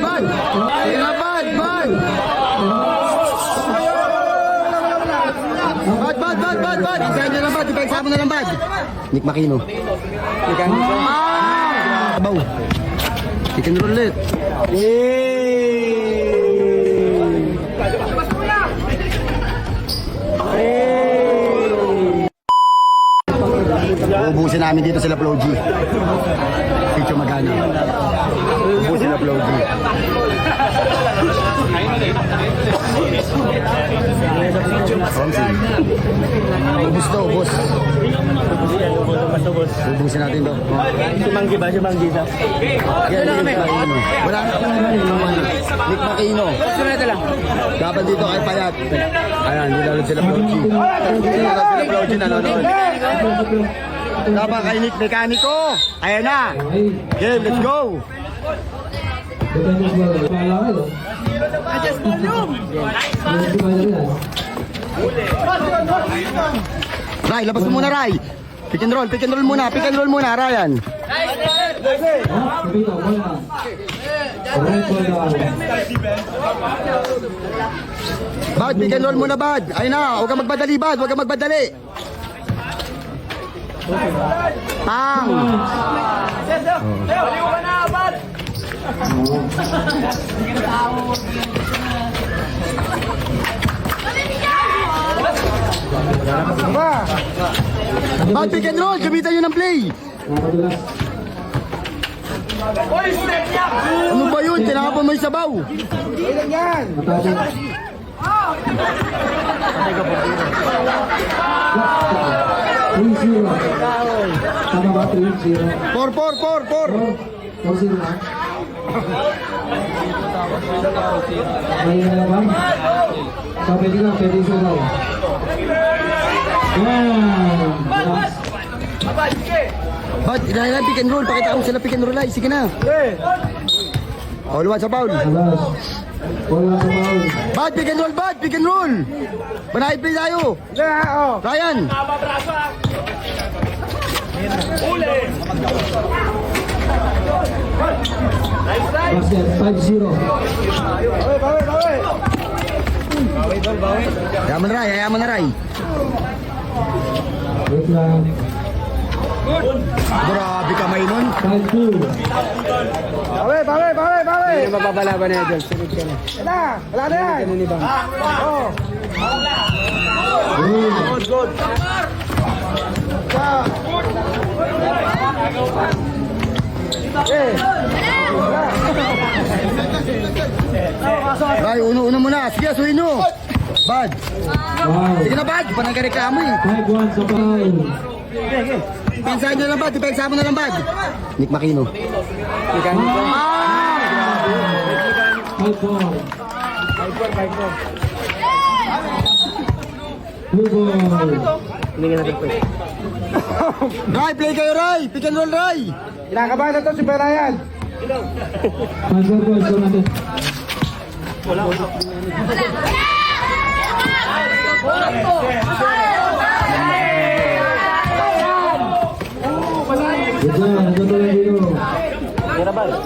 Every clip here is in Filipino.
bad. Sige na, bad. Bad. Isahin nyo lang, bad. Ipagsama na lang, bad. Nick Makino. Sabaw. Chicken roulette. Ubusin namin dito sila Flo G. Sitio Magana. Ubusin sila Flo G. Ubus to, ubus. Ubusin natin to. Si Manggi ba? Si Manggi daw. Wala na Nick Makino. Sunod lang. Dapat dito kay Payat. Ayan, nilalod sila Flo G. Nilalod sila Flo G, nanonood. Dapat kay Nick Mekaniko. Ayan na. Game, let's go. Adjust volume. Ray, labas mo muna, Ray. Pick and roll muna, Ryan. Bad, pick and roll muna, Bad. Ayun na, huwag kang magmadali, Bad. Huwag kang magmadali. Pang! Baliw ka na, Bad! Bad, pick and roll. Gamitan nyo ng play. Ano ba yun? Tinakapon mo yung sabaw. Tama ba? 3-0. 4. 4-0 na. May naman. So, pwede isa daw. Yan. Bad, inahin pick and roll. Pakita mo sila pick and roll, ay. Sige na. All one sa foul. Alas. Wala sa maul. Bad, pick and roll. Panahin play tayo. Ryan. Basket, 5-0. Ayaman na, Ray. Wait lang. Grabe kamay nun. 5-2. Hindi yung mapapalaban na yun. Sunod ka na. Wala na yan. Ganun ni Bang. Good. Ray, uno muna. Sige, asuhin nyo. Bad. Wow. Sige na, Bad. Panang kareklamo eh. 5-1 sa foul. Pensahan nyo lang, Bad. Ipensahan mo na lang, Bad. Nick Makino. Mekaniko. 5-4. 5-4. Blue ball. Hindi nga natin pwede. Ray, play kayo, Ray. Pick and roll, Ray. Kinakabahan na to si Belayan. Under ball sa natin. Good job, natutuloy dito. Kirabal. Oh.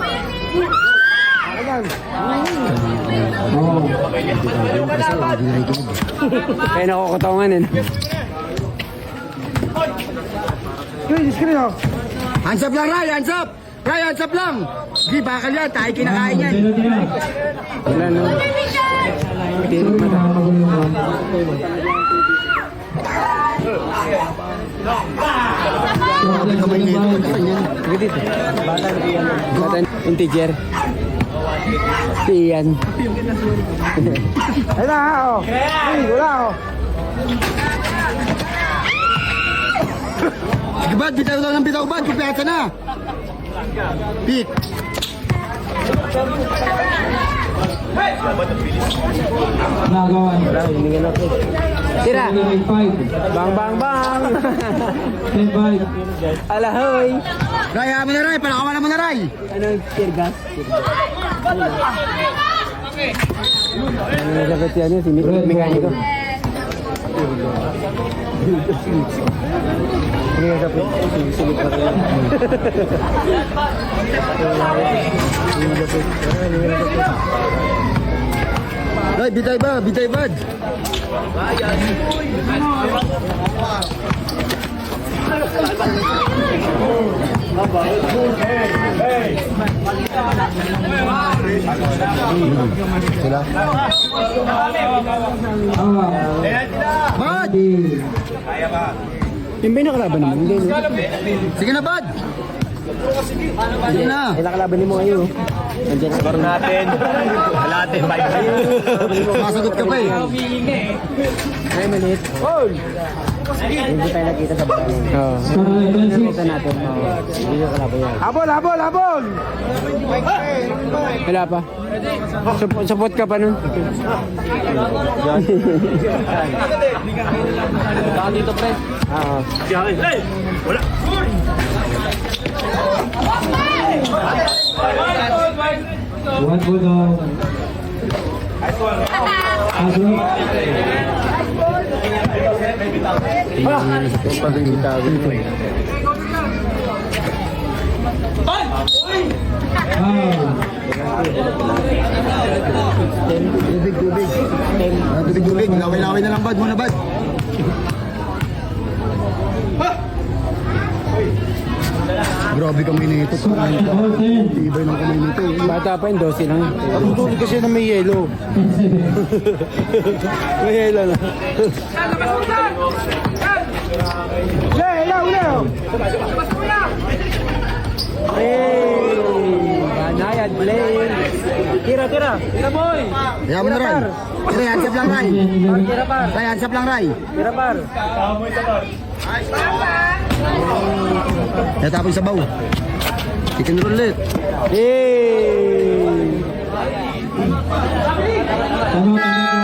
Kaya nakukutawan eh. Hands up lang, Ray. Hands up. Ray, hands up lang. Di, bakal yan. Tayo kinakain yan. Wala no. Tinit mo Grabe kamay nito. Pagkasan yan. Sige dito. Bata integer. Iyan. Ayun na ha o. Wala o. Sige, Bad. Bitaw daw ng bitaw, Bad. Kumpiyansa na. Pick. Nagawan. Tira. 5. Bang bang bang. 10-5. Alahoy. Ray, ayaman na, Ray. Palakaman mo na, Ray. Ano tear gas? Ano nagkakit yan yun? Si mekaniko. Ano nagkakit? Silip pa rin. Ay, bitay ba? Bitay bad. Sila. Bad! Yung ba yung nakalaban naman? Hindi. Sige na, bad! Sige na. Ay, nakalaban ni mo ayo. Nandiyan na. Score natin. Kalate, 5. Masagot ka pa eh. Ay, maliit. Hindi tayo nakita sa bahay. Oo. Nakita natin. Hindi yung kalaban yan. Habol, habol, habol! Wala pa. Support ka pa nun. Baka dito, pre. Oo. Hey! Wala. One po daw. Aso. Tubig, tubig. Tubig, tubig. Laway-laway na lang, bad. Muna, bad. Grabe kami nito. Ibay ng kamay nito. Bata pa yung 12 lang. Ang tubig kasi na may yelo. May hela na. Ganayan, play. Tira, tira. Tira, boy. Kaya mo na, Ray. Ray, hansap lang, Ray. Tira, par. Ray, hansap lang, Ray. Tira, par. Kaya tapos sa baw. Chicken roll ulit. Tama, tama.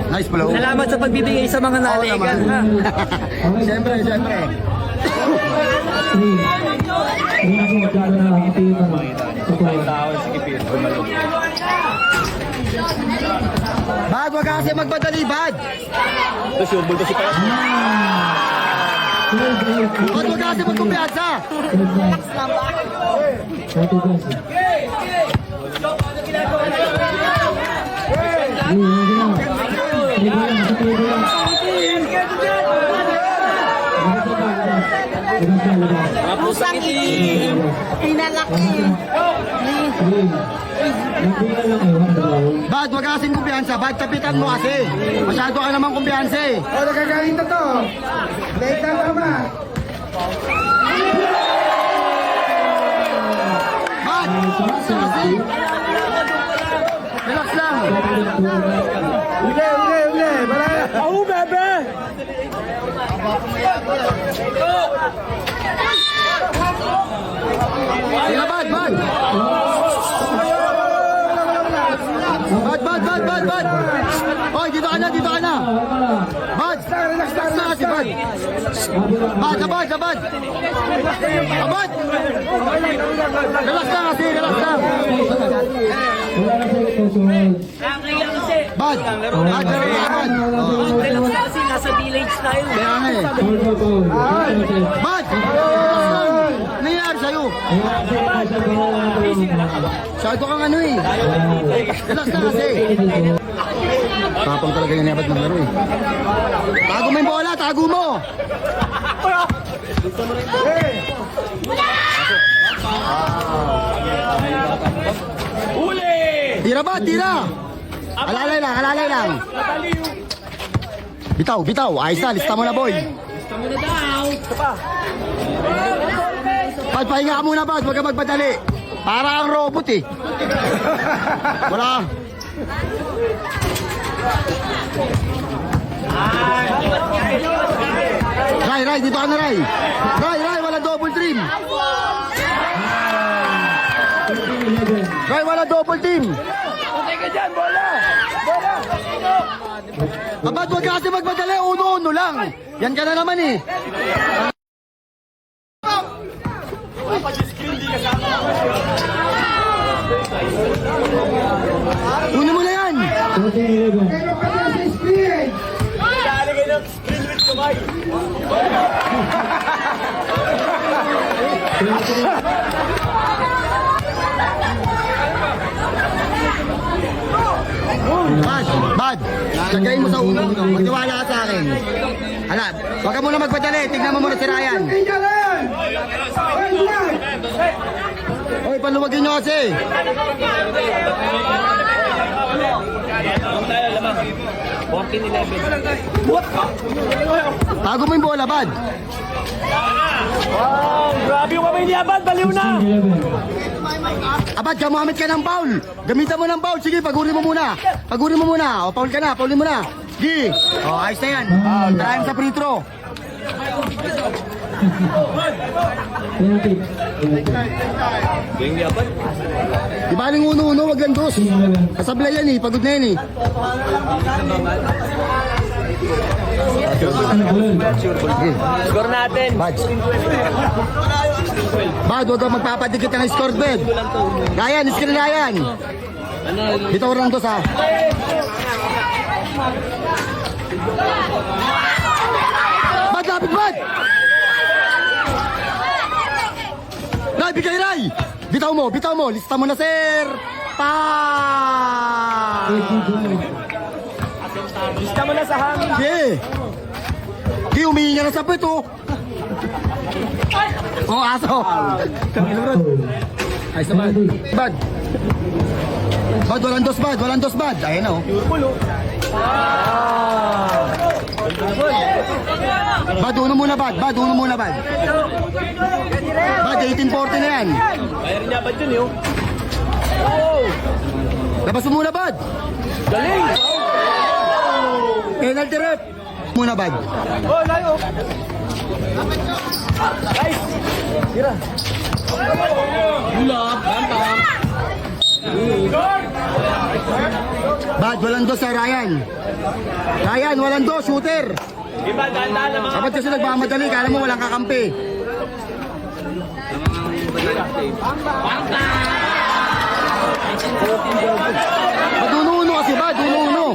Nice pala. Salamat sa pagbibigay sa mga naligan, ha? Siyempre, siyempre. Hindi ako magkano na ang team. Bad, wag ka kasi magpadali, bad. Tapos yung bulto si Pera. Bad, wag ka kasi magkumpiyansa. Pusang pinalaki. Bad, wag ka kasing kumpiyansa. Bad, kapitan mo kasi. Masyado ka naman kumpiyansa eh. O, nagkagaling na to. Dahil tama. Bad! Kasi. Relax lang. Uli. Balaya. Ako, bebe. Sila, bad, bad. Bad. Oy, dito ka na. Bad. Relax na kasi, bad. Bad. Bad. Relax lang kasi, relax lang. Bad. Kasi nasa village tayo. Kaya nga eh. Bad. Nangyayari sa'yo. Masyado kang ano eh. Relax na kasi. Tapang talaga yung nabat ng laro eh. Tago mo yung bola, tago mo! Uli! Tira ba? Tira! Alalay lang. Bitaw. Ayos na, lista mo na, boy. Pahinga ka muna, Bad. Huwag ka magpadali. Para kang robot eh. Wala. Ray, dito ka na, Ray. Ray, wala double team. Ray, wala double team. Abad, huwag ka kasi magmadali. Uno lang. Yan ka na naman eh. Uno mo na yan. 14-11. Bad. Lagay mo sa ulo. Magtiwala ka sa akin. Hala, huwag ka muna magpadali. Tignan mo muna si Ryan. Hoy, paluwagin nyo kasi. Tago mo yung bola, Bad. Grabe yung kamay niya, Bad. Baliw na. 16-11. Abad, gamamit ka ng foul. Gamitan mo ng foul. Sige, pagurin mo muna. Pagurin mo muna. O, foul ka na. Foulin mo na. Sige. O, ayos na yan. Tarayan sa free throw. Penalty. Di baling uno-uno, wag lang dos. 16-11. Kasablay yan eh. Pagod na yan eh. Sige. Score natin. Bad. Bad, huwag kang magpapadikit ng scoreboard. Ryan, screen Ryan. Dito lang dos ha. Bad, lapit Bad. Ray, bigay Ray. Bitaw mo. Lista mo na sir. Pa. Lista mo na sa hangin. Sige. Sige, umihinga na sa pwet oh. Oh, aso. Ay, sa Bad. Bad. Bad, walang dos, Bad. Ayan oh. Bad, uno muna, Bad. Bad, 18-40 na yan. Bayarin niya, Bad yun yun. Labas mo muna, Bad. Galing. Penalty rep. Muna, Bad. Oh, layo. Guys. Tira. Ulap. Bantang. Bad, walang dos sa Ryan. Ryan, walang dos, shooter. Iba, dahan-dahan na mga. Dapat kasi nagmamadali, kala mo walang kakampi. Bad, uno-uno kasi, Bad, uno-uno.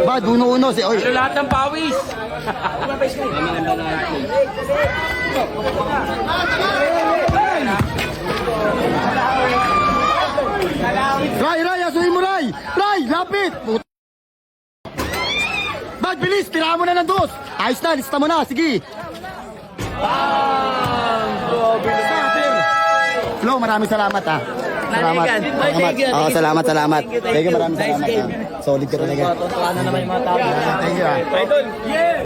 Bad, uno-uno. Oy. Lahat ng pawis. Ray, asuhin mo, Ray! Ray, lapit! Bad, bilis! Tirahan mo na ng dos! Ayos na, lista mo na, sige! Flo, maraming salamat ha. Salamat. Salamat. Thank you, maraming salamat ha. Solid ka talaga. Tutuan na naman yung mga tao. Thank you ha. Idol. Yeah.